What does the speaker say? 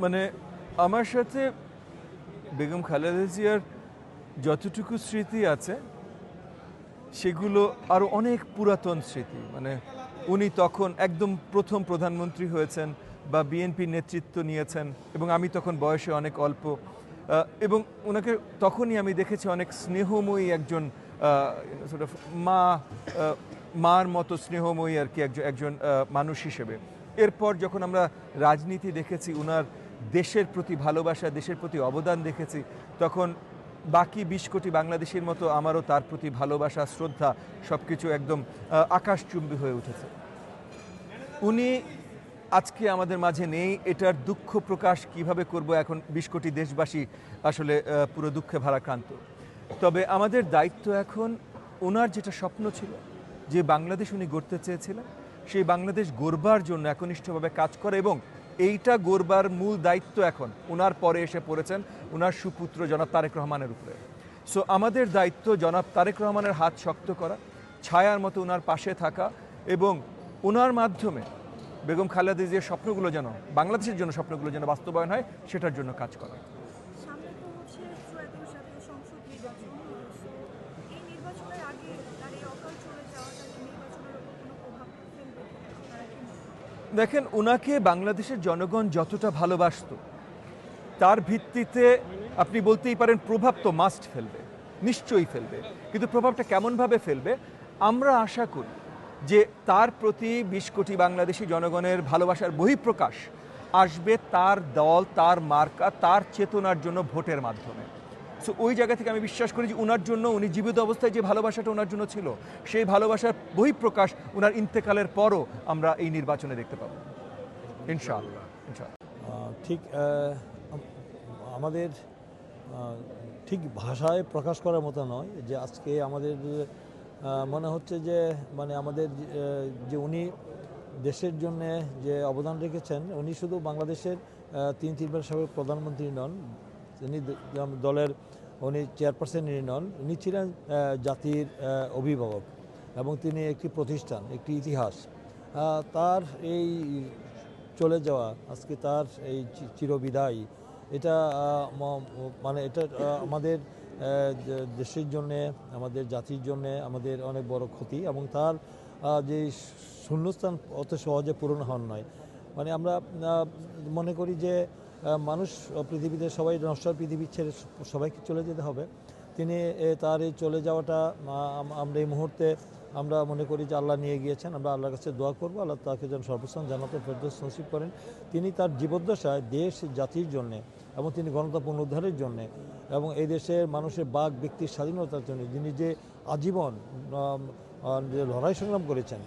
মানে আমার সাথে বেগম খালেদা জিয়ার যতটুকু স্মৃতি আছে সেগুলো আরও অনেক পুরাতন স্মৃতি। মানে উনি তখন একদম প্রথম প্রধানমন্ত্রী হয়েছেন বা বিএনপির নেতৃত্ব নিয়েছেন এবং আমি তখন বয়সে অনেক অল্প, এবং ওনাকে তখনই আমি দেখেছি অনেক স্নেহময়ী একজন sort of মার মতো স্নেহময়ী আর কি একজন মানুষ হিসেবে। এরপর যখন আমরা রাজনীতি দেখেছি, ওনার দেশের প্রতি ভালোবাসা, দেশের প্রতি অবদান দেখেছি, তখন বাকি ২০ কোটি বাংলাদেশের মতো আমারও তার প্রতি ভালোবাসা, শ্রদ্ধা সব কিছু একদম আকাশচুম্বী হয়ে উঠেছে। উনি আজকে আমাদের মাঝে নেই, এটার দুঃখ প্রকাশ কিভাবে করব, এখন ২০ কোটি দেশবাসী আসলে পুরো দুঃখে ভারাক্রান্ত। তবে আমাদের দায়িত্ব এখন ওনার যেটা স্বপ্ন ছিল, যে বাংলাদেশ উনি গড়তে চেয়েছিলেন, সেই বাংলাদেশ গড়বার জন্য একনিষ্ঠভাবে কাজ করে, এবং এইটা গড়বার মূল দায়িত্ব এখন ওনার পরে এসে পড়েছেন ওনার সুপুত্র জনাব তারেক রহমানের উপরে। সো আমাদের দায়িত্ব জনাব তারেক রহমানের হাত শক্ত করা, ছায়ার মতো ওনার পাশে থাকা, এবং ওনার মাধ্যমে বেগম খালেদা জিয়ার স্বপ্নগুলো যেন, বাংলাদেশের জন্য স্বপ্নগুলো যেন বাস্তবায়ন হয়, সেটার জন্য কাজ করা। সামনে তো হচ্ছে ত্রয়োদশ জাতীয় সংসদ নির্বাচন। এই নির্বাচনের আগে তার এই অকাল চলে যাওয়াটা কি নির্বাচনের উপর কোনো প্রভাব ফেলবে? আপনারা কি মনে করেন? দেখেন, ওনাকে বাংলাদেশের জনগণ যতটা ভালোবাসত, তার ভিত্তিতে আপনি বলতেই পারেন প্রভাব তো মাস্ট ফেলবে, নিশ্চয়ই ফেলবে। কিন্তু প্রভাবটা কেমনভাবে ফেলবে, আমরা আশা করি যে তার প্রতি ২০ কোটি বাংলাদেশি জনগণের ভালোবাসার বহিঃপ্রকাশ আসবে তার দল, তার মার্কা, তার চেতনার জন্য ভোটের মাধ্যমে। সো ওই জায়গা থেকে আমি বিশ্বাস করি যে ওনার জন্য, উনি জীবিত অবস্থায় যে ভালোবাসাটা ওনার জন্য ছিল, সেই ভালোবাসার বহিঃপ্রকাশ ওনার ইন্তেকালের পরও আমরা এই নির্বাচনে দেখতে পাবো ইনশাআল্লাহ। ঠিক আমাদের ঠিক ভাষায় প্রকাশ করার মতো নয় যে আজকে আমাদের মনে হচ্ছে যে মানে আমাদের যে উনি দেশের জন্য যে অবদান রেখেছেন, উনি শুধু বাংলাদেশের তিনবার সাবেক প্রধানমন্ত্রী নন, তিনি দলের উনি চেয়ারপারসনই নন, উনি ছিলেন জাতির অভিভাবক, এবং তিনি একটি প্রতিষ্ঠান, একটি ইতিহাস। তার এই চলে যাওয়া, আজকে তার এই চিরবিদায়, এটা মানে এটা আমাদের দেশের জন্যে, আমাদের জাতির জন্যে আমাদের অনেক বড় ক্ষতি, এবং তার যে শূন্যস্থান অত সহজে পূরণ হন নয়। মানে আমরা মনে করি যে মানুষ পৃথিবীতে সবাই নশ্বর, পৃথিবী ছেড়ে সবাইকে চলে যেতে হবে। তিনি তার এই চলে যাওয়াটা আমরা এই মুহূর্তে আমরা মনে করি যে আল্লাহ নিয়ে গিয়েছেন। আমরা আল্লাহর কাছে দোয়া করবো, আল্লাহ তাকে যেন সর্বস্থান জান্নাতুল ফেরদৌস নসিব করেন। তিনি তার জীবদ্দশায় দেশ জাতির জন্যে, এবং তিনি গণতন্ত্র পুনরুদ্ধারের জন্যে, এবং এই দেশের মানুষের বাক ব্যক্তির স্বাধীনতার জন্য যিনি যে আজীবন লড়াই সংগ্রাম করেছেন,